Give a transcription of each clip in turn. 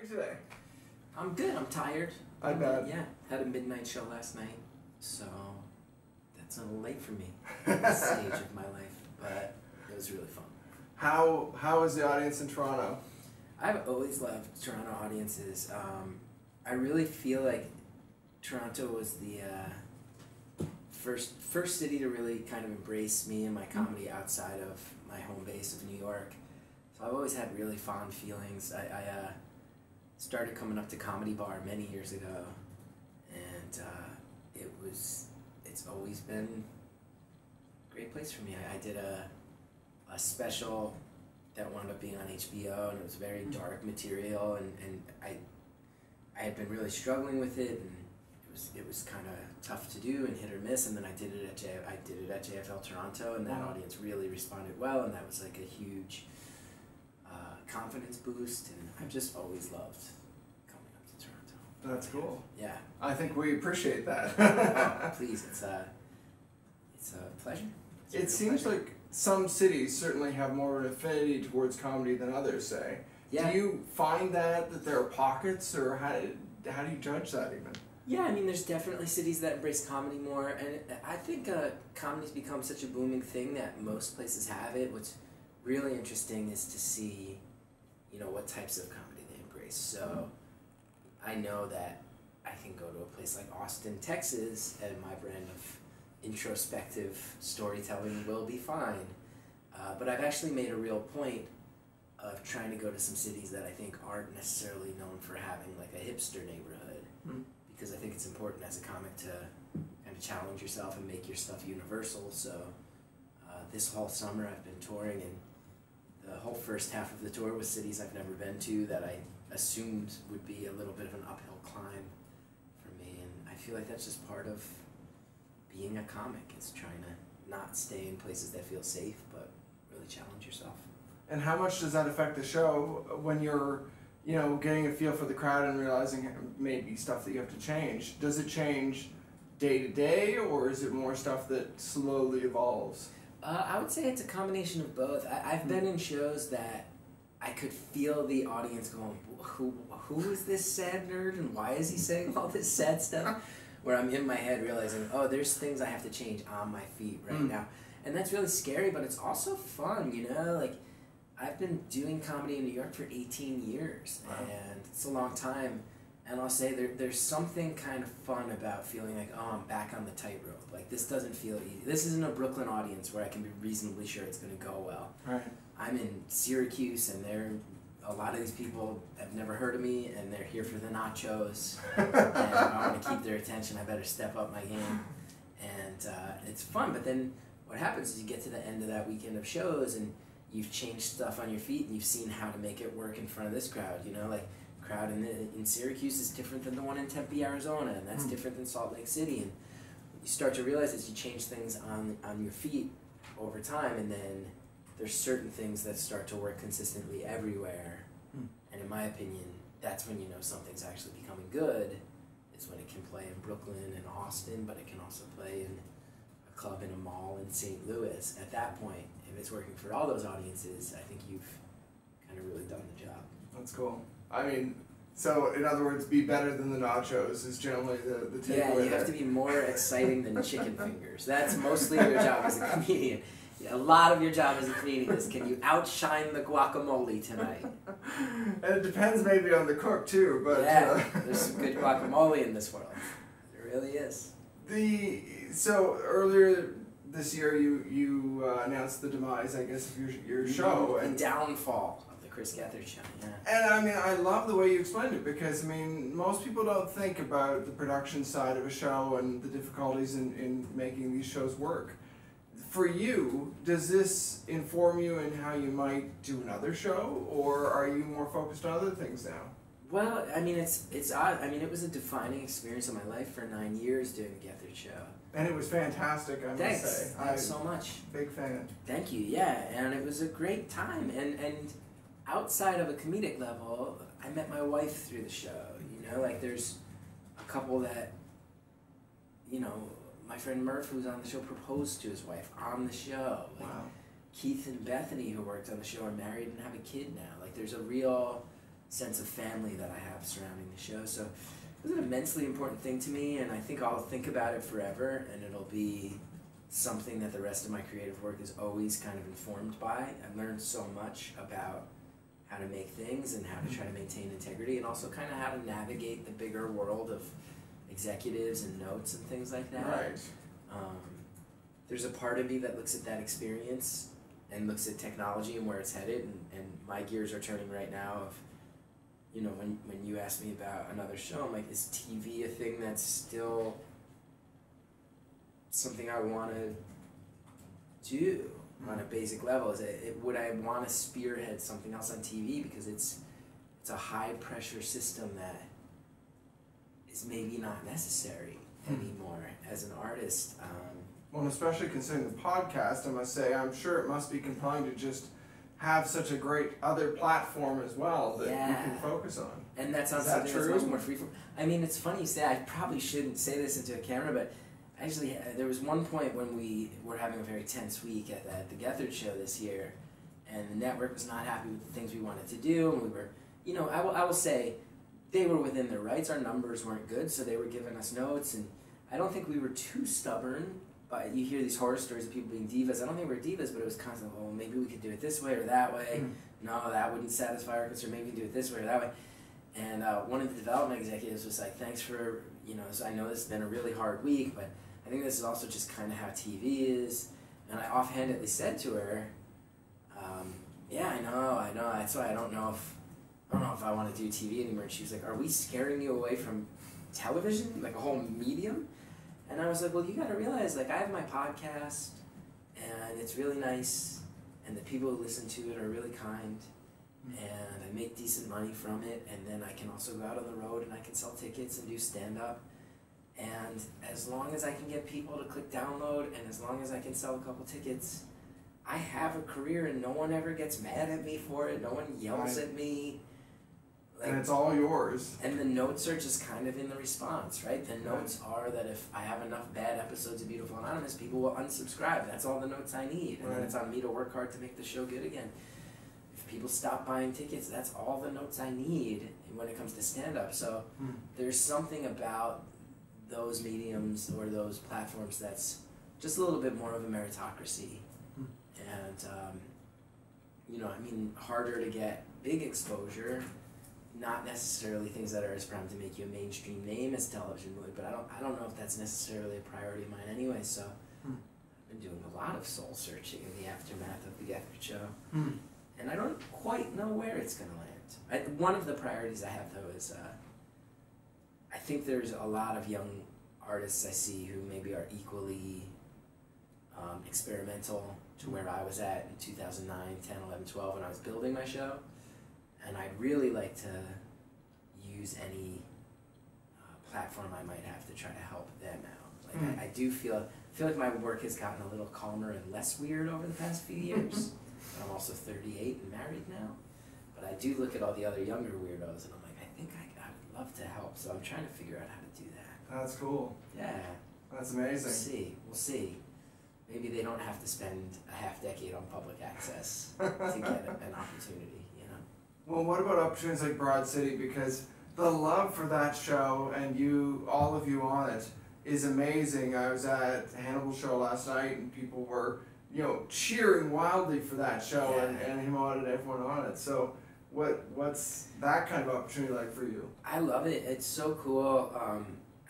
you today? I'm good. I'm tired. I bet. Yeah, had a midnight show last night, so that's a little late for me at this stage of my life, but it was really fun. How was the audience in Toronto? I've always loved Toronto audiences. I really feel like Toronto was the first city to really kind of embrace me and my comedy outside of my home base of New York. So I've always had really fond feelings. I started coming up to Comedy Bar many years ago, and it's always been a great place for me. I did a special that wound up being on HBO, and it was very dark material, and I had been really struggling with it, and it was kind of tough to do and hit or miss, and then I did it at JFL Toronto, and that audience really responded well, and that was like a huge confidence boost, and I've just always loved coming up to Toronto. That's cool. Yeah. I think we appreciate that. Oh, please, it's a pleasure. It seems like some cities certainly have more of an affinity towards comedy than others, say. Yeah. Do you find that there are pockets, or how do you judge that even? Yeah, I mean, there's definitely cities that embrace comedy more, and I think comedy's become such a booming thing that most places have it. What's really interesting is to see, what types of comedy they embrace. So I know that I can go to a place like Austin, Texas, and my brand of introspective storytelling will be fine. But I've actually made a real point of trying to go to some cities that I think aren't necessarily known for having like a hipster neighborhood. Because I think it's important as a comic to kind of challenge yourself and make your stuff universal. So this whole summer I've been touring, and the whole first half of the tour was cities I've never been to that I assumed would be a little bit of an uphill climb for me. And I feel like that's just part of being a comic, is trying to not stay in places that feel safe, but really challenge yourself. And how much does that affect the show when you're getting a feel for the crowd and realizing maybe stuff that you have to change? Does it change day to day, or is it more stuff that slowly evolves? I would say it's a combination of both. I've been in shows that I could feel the audience going, who is this sad nerd, and why is he saying all this sad stuff? Where I'm in my head realizing, there's things I have to change on my feet right now. And that's really scary, but it's also fun, Like, I've been doing comedy in New York for 18 years, and it's a long time, and I'll say there's something kind of fun about feeling like, I'm back on the tightrope. Like, this doesn't feel easy. This isn't a Brooklyn audience where I can be reasonably sure it's going to go well. Right. I'm in Syracuse, and a lot of these people have never heard of me, and they're here for the nachos, and if I want to keep their attention, I better step up my game, and it's fun. But then what happens is you get to the end of that weekend of shows, and you've changed stuff on your feet, and you've seen how to make it work in front of this crowd. Like, crowd in Syracuse is different than the one in Tempe, Arizona, and that's different than Salt Lake City. And you start to realize as you change things on your feet over time, and then there's certain things that start to work consistently everywhere. And in my opinion, that's when you know something's actually becoming good, is when it can play in Brooklyn and Austin, but it can also play in a club in a mall in St. Louis. At that point, if it's working for all those audiences, I think you've kind of really done the job. That's cool. I mean, so in other words, be better than the nachos is generally the takeaway. Yeah, you have to be more exciting than chicken fingers. That's mostly your job as a comedian. A lot of your job as a comedian is, can you outshine the guacamole tonight? And it depends maybe on the cook too, but yeah, there's some good guacamole in this world. There really is. So earlier this year, you announced the demise, I guess, of your show. The downfall of the Chris Gethard show, yeah. And I mean, I love the way you explained it, because, I mean, most people don't think about the production side of a show and the difficulties in making these shows work. For you, does this inform you in how you might do another show, or are you more focused on other things now? Well, I mean, it's odd. I mean, it was a defining experience of my life for 9 years doing the Gethard show. And it was fantastic, I must say. Thanks so much. Big fan. Thank you, yeah. And it was a great time. And outside of a comedic level, I met my wife through the show. Like, there's a couple that, my friend Murph, who was on the show, proposed to his wife on the show. Like, wow. Keith and Bethany, who worked on the show, are married and have a kid now. Like, there's a real sense of family that I have surrounding the show. So it was an immensely important thing to me, and I think I'll think about it forever, and it'll be something that the rest of my creative work is always kind of informed by. I've learned so much about how to make things and how to try to maintain integrity, and also kind of how to navigate the bigger world of executives and notes and things like that. Right. There's a part of me that looks at that experience and looks at technology and where it's headed, and my gears are turning right now of, you know, when you asked me about another show, I'm like, is TV a thing that's still something I want to do on a basic level? Would I want to spearhead something else on TV, because it's a high pressure system that is maybe not necessary anymore as an artist. Well, and especially considering the podcast, I must say, I'm sure it must be compelling to just have such a great other platform as well that you can focus on. And that's on something that's much more freeform. I mean, it's funny you say, I probably shouldn't say this into a camera, but actually there was one point when we were having a very tense week at the Gethard show this year, and the network was not happy with the things we wanted to do, and we were, you know, I will say, they were within their rights. Our numbers weren't good, so they were giving us notes, and I don't think we were too stubborn. But you hear these horror stories of people being divas. I don't think we're divas, but it was constantly, well, maybe we could do it this way or that way. No, that wouldn't satisfy our concern. Maybe we can do it this way or that way. And one of the development executives was like, thanks for, you know, so I know this has been a really hard week, but I think this is also just kind of how TV is. And I offhandedly said to her, yeah, I know. That's why I don't know if I want to do TV anymore. And she was like, are we scaring you away from television, like a whole medium? And I was like, well, you got to realize, like, I have my podcast, and it's really nice, and the people who listen to it are really kind, and I make decent money from it, and then I can also go out on the road, and I can sell tickets and do stand-up, and as long as I can get people to click download, and as long as I can sell a couple tickets, I have a career, and no one ever gets mad at me for it, no one yells at me. Like, and it's all yours. And the notes are just kind of in the response, right? The notes are that if I have enough bad episodes of Beautiful Anonymous, people will unsubscribe. That's all the notes I need. And then it's on me to work hard to make the show good again. If people stop buying tickets, that's all the notes I need when it comes to stand-up. So there's something about those mediums or those platforms that's just a little bit more of a meritocracy. And, you know, I mean, harder to get big exposure. Not necessarily things that are as proud to make you a mainstream name as television would, but I don't know if that's necessarily a priority of mine anyway, so I've been doing a lot of soul searching in the aftermath of the Gethard show, and I don't quite know where it's going to land. One of the priorities I have, though, is I think there's a lot of young artists I see who maybe are equally experimental to where I was at in 2009, 10, 11, 12 when I was building my show. And I'd really like to use any platform I might have to try to help them out. Like I do feel like my work has gotten a little calmer and less weird over the past few years. And I'm also 38 and married now. But I do look at all the other younger weirdos and I'm like, I think I would love to help. So I'm trying to figure out how to do that. That's cool. Yeah. That's amazing. We'll see. Maybe they don't have to spend a half decade on public access to get an opportunity. Well, what about opportunities like Broad City? Because the love for that show and all of you on it is amazing. I was at Hannibal's show last night and people were, you know, cheering wildly for that show and him on it, everyone on it. So what's that kind of opportunity like for you? I love it. It's so cool.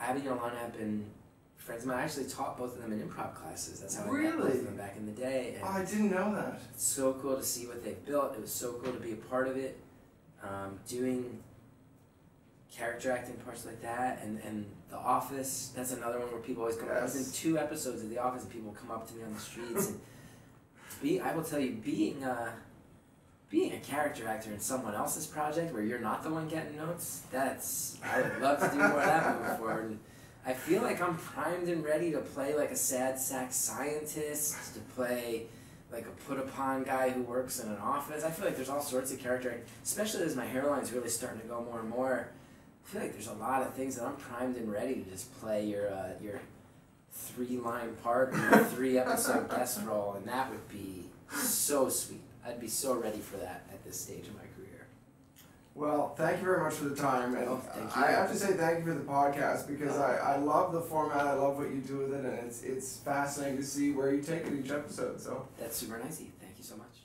Abby and Alana have been friends of mine. I actually taught both of them in improv classes. That's how I met both of them back in the day. And I didn't know that. It's so cool to see what they've built. It was so cool to be a part of it. Doing character acting parts like that, and The Office, that's another one where people always come up. I was in 2 episodes of The Office and people come up to me on the streets. And I will tell you, being a character actor in someone else's project where you're not the one getting notes, I would love to do more of that moving forward. And I feel like I'm primed and ready to play like a sad sack scientist, to play like a put-upon guy who works in an office. I feel like there's all sorts of character, especially as my hairline's really starting to go more and more. I feel like there's a lot of things that I'm primed and ready to just play your 3-line part in a 3-episode guest role, and that would be so sweet. I'd be so ready for that at this stage of my career. Well, thank you very much for the time, and thank you. I have to say thank you for the podcast because I love the format. I love what you do with it, and it's fascinating to see where you take it each episode. So that's super nice. Thank you so much.